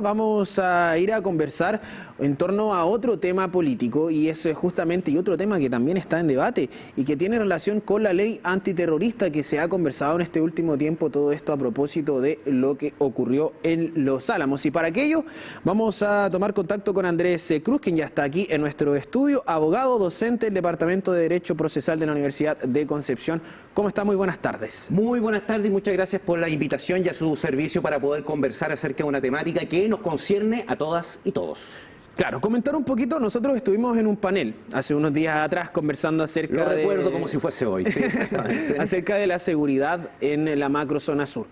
Vamos a ir a conversar en torno a otro tema político y eso es justamente otro tema que también está en debate y que tiene relación con la ley antiterrorista que se ha conversado en este último tiempo, todo esto a propósito de lo que ocurrió en Los Álamos. Y para aquello vamos a tomar contacto con Andrés Cruz, quien ya está aquí en nuestro estudio, abogado, docente del Departamento de Derecho Procesal de la Universidad de Concepción. ¿Cómo está? Muy buenas tardes. Muy buenas tardes y muchas gracias por la invitación y a su servicio para poder conversar acerca de una temática que nos concierne a todas y todos. Claro, comentar un poquito, nosotros estuvimos en un panel hace unos días atrás conversando acerca Lo recuerdo como si fuese hoy, sí, exactamente. acerca de la seguridad en la macrozona sur.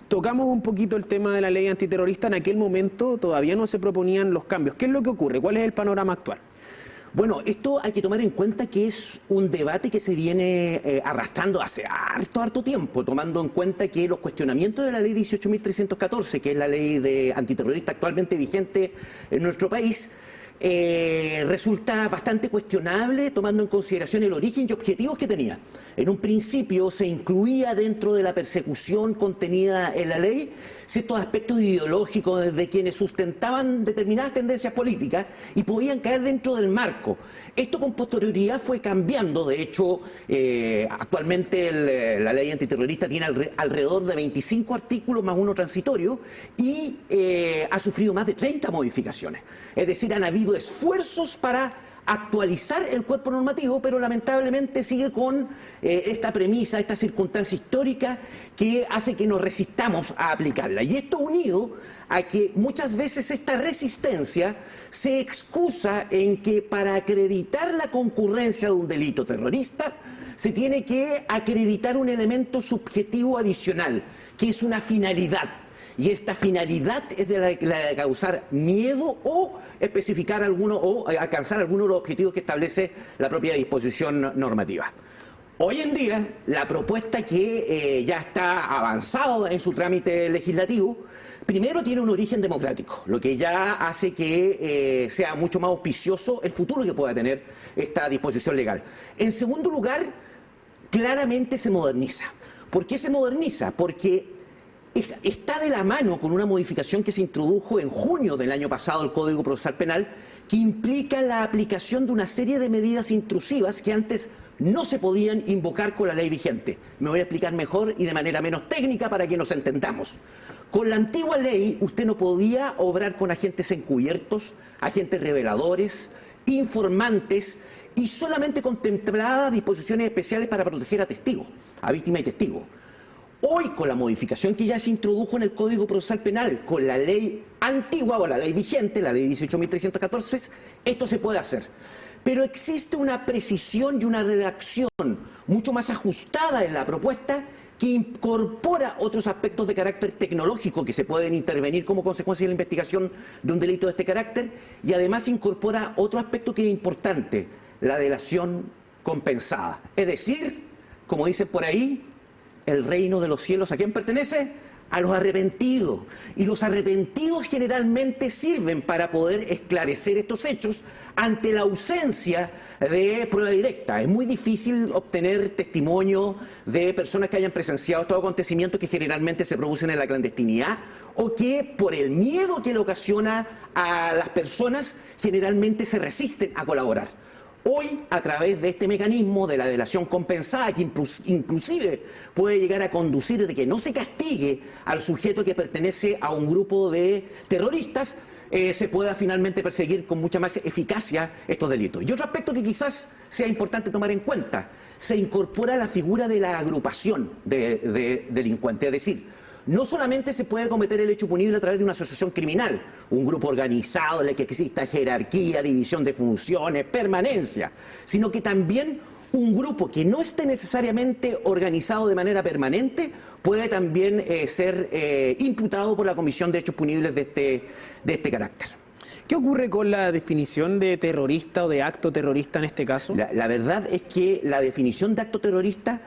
Tocamos un poquito el tema de la ley antiterrorista, en aquel momento todavía no se proponían los cambios. ¿Qué es lo que ocurre? ¿Cuál es el panorama actual? Bueno, esto hay que tomar en cuenta que es un debate que se viene arrastrando hace harto tiempo, tomando en cuenta que los cuestionamientos de la ley 18.314, que es la ley antiterrorista actualmente vigente en nuestro país, resulta bastante cuestionable tomando en consideración el origen y objetivos que tenía. En un principio se incluía dentro de la persecución contenida en la ley ciertos aspectos ideológicos de quienes sustentaban determinadas tendencias políticas y podían caer dentro del marco. Esto con posterioridad fue cambiando, de hecho actualmente la ley antiterrorista tiene alrededor de 25 artículos más uno transitorio y ha sufrido más de 30 modificaciones. Es decir, han habido esfuerzos para actualizar el cuerpo normativo, pero lamentablemente sigue con esta premisa, esta circunstancia histórica que hace que nos resistamos a aplicarla. Y esto unido a que muchas veces esta resistencia se excusa en que para acreditar la concurrencia de un delito terrorista se tiene que acreditar un elemento subjetivo adicional, que es una finalidad. Y esta finalidad es la de causar miedo o especificar alguno o alcanzar alguno de los objetivos que establece la propia disposición normativa. Hoy en día, la propuesta que ya está avanzada en su trámite legislativo, primero tiene un origen democrático, lo que ya hace que sea mucho más auspicioso el futuro que pueda tener esta disposición legal. En segundo lugar, claramente se moderniza. ¿Por qué se moderniza? Porque está de la mano con una modificación que se introdujo en junio del año pasado al Código Procesal Penal, que implica la aplicación de una serie de medidas intrusivas que antes no se podían invocar con la ley vigente. Me voy a explicar mejor y de manera menos técnica para que nos entendamos. Con la antigua ley usted no podía obrar con agentes encubiertos, agentes reveladores, informantes y solamente contemplaba disposiciones especiales para proteger a testigos, a víctima y testigo. Hoy, con la modificación que ya se introdujo en el Código Procesal Penal, con la ley antigua o la ley vigente, la ley 18.314, esto se puede hacer. Pero existe una precisión y una redacción mucho más ajustada en la propuesta que incorpora otros aspectos de carácter tecnológico que se pueden intervenir como consecuencia de la investigación de un delito de este carácter y además incorpora otro aspecto que es importante, la delación compensada. Es decir, como dicen por ahí, el reino de los cielos, ¿a quién pertenece? A los arrepentidos. Y los arrepentidos generalmente sirven para poder esclarecer estos hechos ante la ausencia de prueba directa. Es muy difícil obtener testimonio de personas que hayan presenciado estos acontecimientos que generalmente se producen en la clandestinidad o que por el miedo que le ocasiona a las personas generalmente se resisten a colaborar. Hoy, a través de este mecanismo de la delación compensada, que inclusive puede llegar a conducir de que no se castigue al sujeto que pertenece a un grupo de terroristas, se pueda finalmente perseguir con mucha más eficacia estos delitos. Y otro aspecto que quizás sea importante tomar en cuenta, se incorpora la figura de la agrupación de delincuentes, es decir, no solamente se puede cometer el hecho punible a través de una asociación criminal, un grupo organizado en el que exista jerarquía, división de funciones, permanencia, sino que también un grupo que no esté necesariamente organizado de manera permanente puede también ser imputado por la comisión de hechos punibles de este carácter. ¿Qué ocurre con la definición de terrorista o de acto terrorista en este caso? La verdad es que la definición de acto terrorista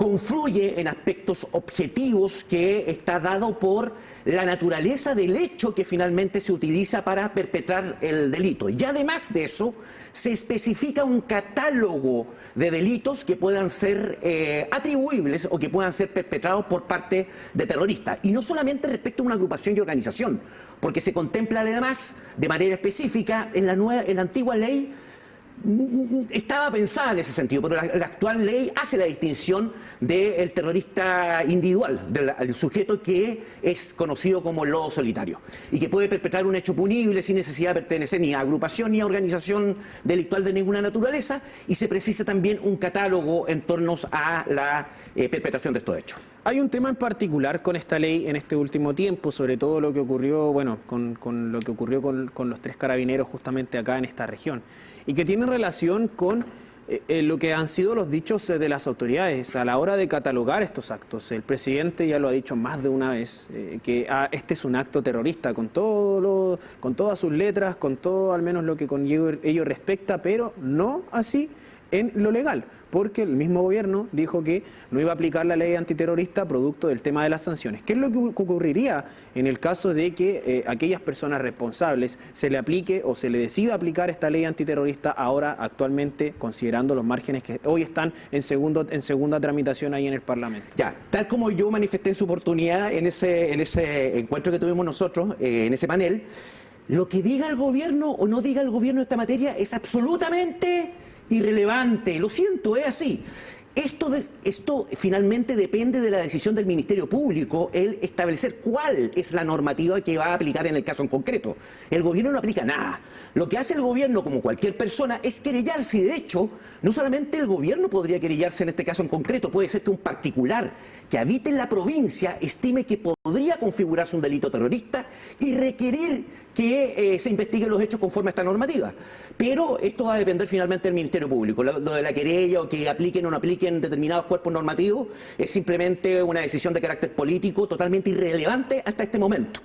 confluye en aspectos objetivos que está dado por la naturaleza del hecho que finalmente se utiliza para perpetrar el delito. Y además de eso, se especifica un catálogo de delitos que puedan ser atribuibles o que puedan ser perpetrados por parte de terroristas. Y no solamente respecto a una agrupación y organización, porque se contempla además de manera específica en la antigua ley. Estaba pensada en ese sentido, pero la actual ley hace la distinción del terrorista individual, del sujeto que es conocido como lobo solitario y que puede perpetrar un hecho punible sin necesidad de pertenecer ni a agrupación ni a organización delictual de ninguna naturaleza, y se precisa también un catálogo en torno a la perpetración de estos hechos. Hay un tema en particular con esta ley en este último tiempo, sobre todo lo que ocurrió, bueno, con lo que ocurrió con los 3 carabineros justamente acá en esta región, y que tiene relación con lo que han sido los dichos de las autoridades a la hora de catalogar estos actos. El presidente ya lo ha dicho más de una vez, que este es un acto terrorista con todas sus letras, con todo al menos lo que con ello respecta, pero no así en lo legal, porque el mismo gobierno dijo que no iba a aplicar la ley antiterrorista producto del tema de las sanciones. ¿Qué es lo que ocurriría en el caso de que aquellas personas responsables se le aplique o se le decida aplicar esta ley antiterrorista ahora actualmente, considerando los márgenes que hoy están en segunda tramitación ahí en el Parlamento? Ya, tal como yo manifesté en su oportunidad en ese encuentro que tuvimos nosotros, en ese panel, lo que diga el gobierno o no diga el gobierno en esta materia es absolutamente irrelevante. Lo siento, es así. Esto finalmente depende de la decisión del Ministerio Público, el establecer cuál es la normativa que va a aplicar en el caso en concreto. El gobierno no aplica nada. Lo que hace el gobierno, como cualquier persona, es querellarse. Y de hecho, no solamente el gobierno podría querellarse en este caso en concreto, puede ser que un particular que habite en la provincia estime que podría configurarse un delito terrorista y requerir que se investiguen los hechos conforme a esta normativa. Pero esto va a depender finalmente del Ministerio Público. Lo de la querella o que apliquen o no apliquen determinados cuerpos normativos es simplemente una decisión de carácter político totalmente irrelevante hasta este momento.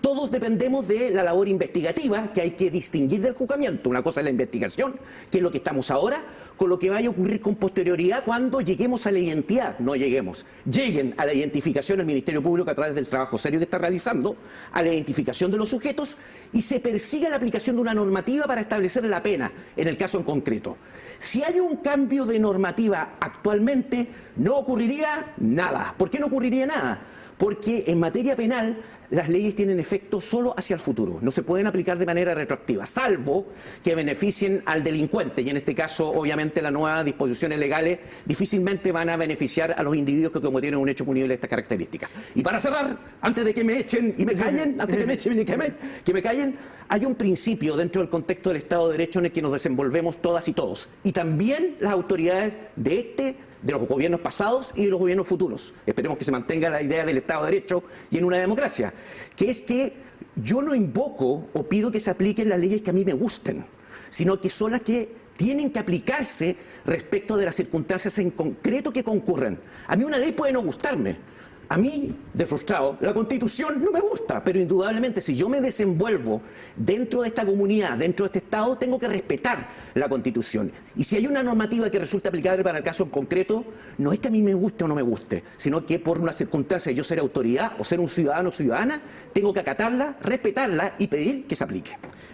Todos dependemos de la labor investigativa que hay que distinguir del juzgamiento. Una cosa es la investigación, que es lo que estamos ahora, con lo que vaya a ocurrir con posterioridad cuando lleguemos a la identidad. No lleguemos. Lleguen a la identificación del Ministerio Público a través del trabajo serio que está realizando, a la identificación de los sujetos y se persiga la aplicación de una normativa para establecer la pena en el caso en concreto. Si hay un cambio de normativa actualmente, no ocurriría nada. ¿Por qué no ocurriría nada? Porque en materia penal las leyes tienen efecto solo hacia el futuro, no se pueden aplicar de manera retroactiva, salvo que beneficien al delincuente, y en este caso obviamente las nuevas disposiciones legales difícilmente van a beneficiar a los individuos que cometieron un hecho punible de estas características. Y para cerrar, antes de que me echen y me callen, antes de que me echen y que me callen, hay un principio dentro del contexto del Estado de Derecho en el que nos desenvolvemos todas y todos, y también las autoridades de los gobiernos pasados y de los gobiernos futuros. Esperemos que se mantenga la idea del Estado de Derecho y en una democracia, que es que yo no invoco o pido que se apliquen las leyes que a mí me gusten, sino que son las que tienen que aplicarse respecto de las circunstancias en concreto que concurren. A mí una ley puede no gustarme. A mí, de frustrado, la Constitución no me gusta, pero indudablemente si yo me desenvuelvo dentro de esta comunidad, dentro de este Estado, tengo que respetar la Constitución. Y si hay una normativa que resulta aplicable para el caso en concreto, no es que a mí me guste o no me guste, sino que por una circunstancia de yo ser autoridad o ser un ciudadano o ciudadana, tengo que acatarla, respetarla y pedir que se aplique.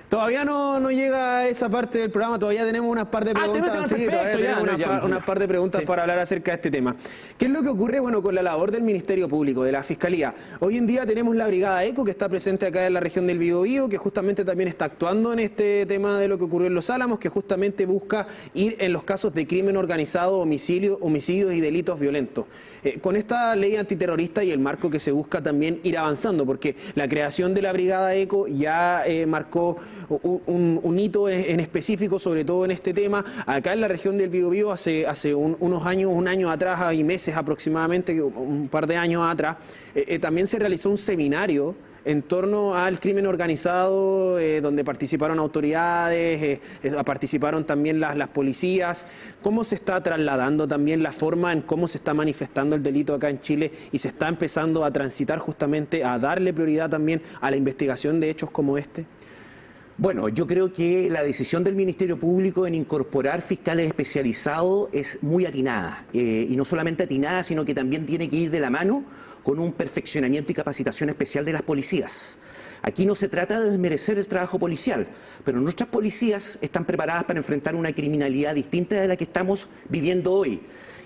Todavía no llega a esa parte del programa, todavía tenemos unas par de preguntas. Unas par de preguntas para hablar acerca de este tema. ¿Qué es lo que ocurre, bueno, con la labor del Ministerio Público, de la Fiscalía? Hoy en día tenemos la Brigada ECO, que está presente acá en la región del Biobío, que justamente también está actuando en este tema de lo que ocurrió en Los Álamos, que justamente busca ir en los casos de crimen organizado, homicidios y delitos violentos. Con esta ley antiterrorista y el marco que se busca también ir avanzando, porque la creación de la Brigada ECO ya marcó un hito en específico, sobre todo en este tema. Acá en la región del Biobío hace unos años, un año atrás y meses aproximadamente, un par de años atrás, también se realizó un seminario en torno al crimen organizado, donde participaron autoridades, participaron también las policías. ¿Cómo se está trasladando también la forma en cómo se está manifestando el delito acá en Chile y se está empezando a transitar justamente a darle prioridad también a la investigación de hechos como este? Bueno, yo creo que la decisión del Ministerio Público en incorporar fiscales especializados es muy atinada. Y no solamente atinada, sino que también tiene que ir de la mano con un perfeccionamiento y capacitación especial de las policías. Aquí no se trata de desmerecer el trabajo policial, pero nuestras policías están preparadas para enfrentar una criminalidad distinta de la que estamos viviendo hoy.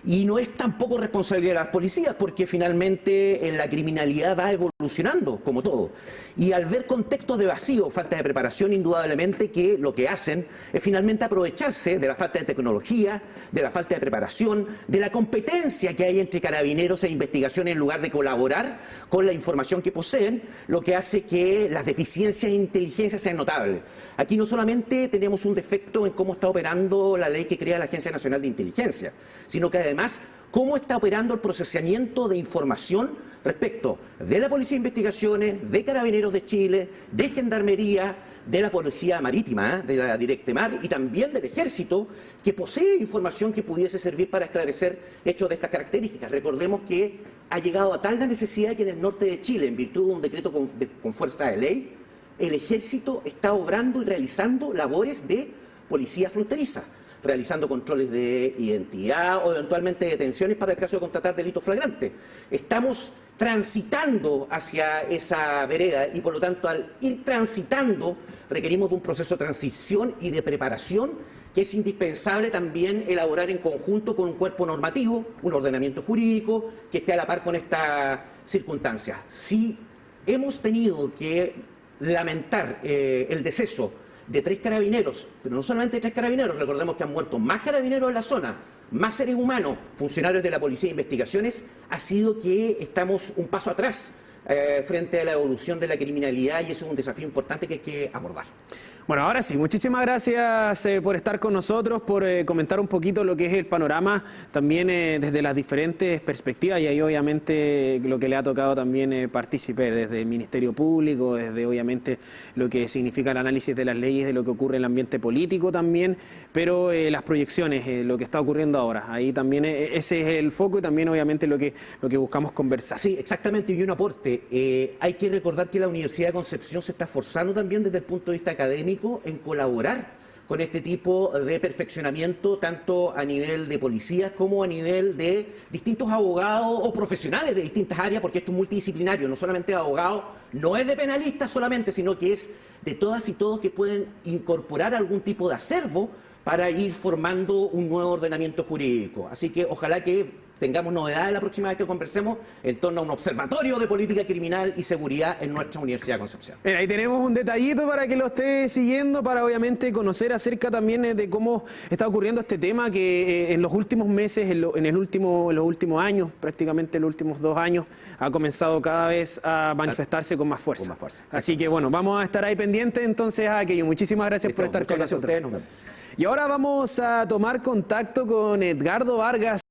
Y no es tampoco responsabilidad de las policías, porque finalmente la criminalidad va evolucionando, como todo. Y al ver contextos de vacío, falta de preparación, indudablemente que lo que hacen es finalmente aprovecharse de la falta de tecnología, de la falta de preparación, de la competencia que hay entre carabineros e investigación en lugar de colaborar con la información que poseen, lo que hace que las deficiencias en inteligencia sean notables. Aquí no solamente tenemos un defecto en cómo está operando la ley que crea la Agencia Nacional de Inteligencia, sino que además cómo está operando el procesamiento de información respecto de la Policía de Investigaciones, de Carabineros de Chile, de Gendarmería, de la Policía Marítima, de la Directemar y también del Ejército, que posee información que pudiese servir para esclarecer hechos de estas características. Recordemos que ha llegado a tal la necesidad que en el norte de Chile, en virtud de un decreto con fuerza de ley, el Ejército está obrando y realizando labores de policía fronteriza, realizando controles de identidad o eventualmente detenciones para el caso de constatar delitos flagrantes. Estamos transitando hacia esa vereda y por lo tanto al ir transitando requerimos de un proceso de transición y de preparación que es indispensable también elaborar en conjunto con un cuerpo normativo, un ordenamiento jurídico que esté a la par con esta circunstancia. Si hemos tenido que lamentar el deceso de 3 carabineros, pero no solamente 3 carabineros, recordemos que han muerto más carabineros en la zona, más seres humanos, funcionarios de la Policía de Investigaciones, ha sido que estamos un paso atrás frente a la evolución de la criminalidad y eso es un desafío importante que hay que abordar. Bueno, ahora sí, muchísimas gracias por estar con nosotros, por comentar un poquito lo que es el panorama también desde las diferentes perspectivas y ahí obviamente lo que le ha tocado también partícipe desde el Ministerio Público, desde obviamente lo que significa el análisis de las leyes, de lo que ocurre en el ambiente político también, pero las proyecciones, lo que está ocurriendo ahora, ahí también ese es el foco y también obviamente lo que buscamos conversar. Sí, exactamente, y un aporte. Hay que recordar que la Universidad de Concepción se está esforzando también desde el punto de vista académico en colaborar con este tipo de perfeccionamiento, tanto a nivel de policías como a nivel de distintos abogados o profesionales de distintas áreas, porque esto es multidisciplinario, no solamente de abogados, no es de penalistas solamente, sino que es de todas y todos que pueden incorporar algún tipo de acervo para ir formando un nuevo ordenamiento jurídico. Así que ojalá que tengamos novedades la próxima vez que conversemos en torno a un observatorio de política criminal y seguridad en nuestra Universidad de Concepción. Ahí tenemos un detallito para que lo esté siguiendo, para obviamente conocer acerca también de cómo está ocurriendo este tema que en los últimos meses, en los últimos años, prácticamente los últimos 2 años, ha comenzado cada vez a manifestarse con más fuerza. Así que bueno, vamos a estar ahí pendientes entonces a aquello. Muchísimas gracias por estar con nosotros. Y ahora vamos a tomar contacto con Edgardo Vargas.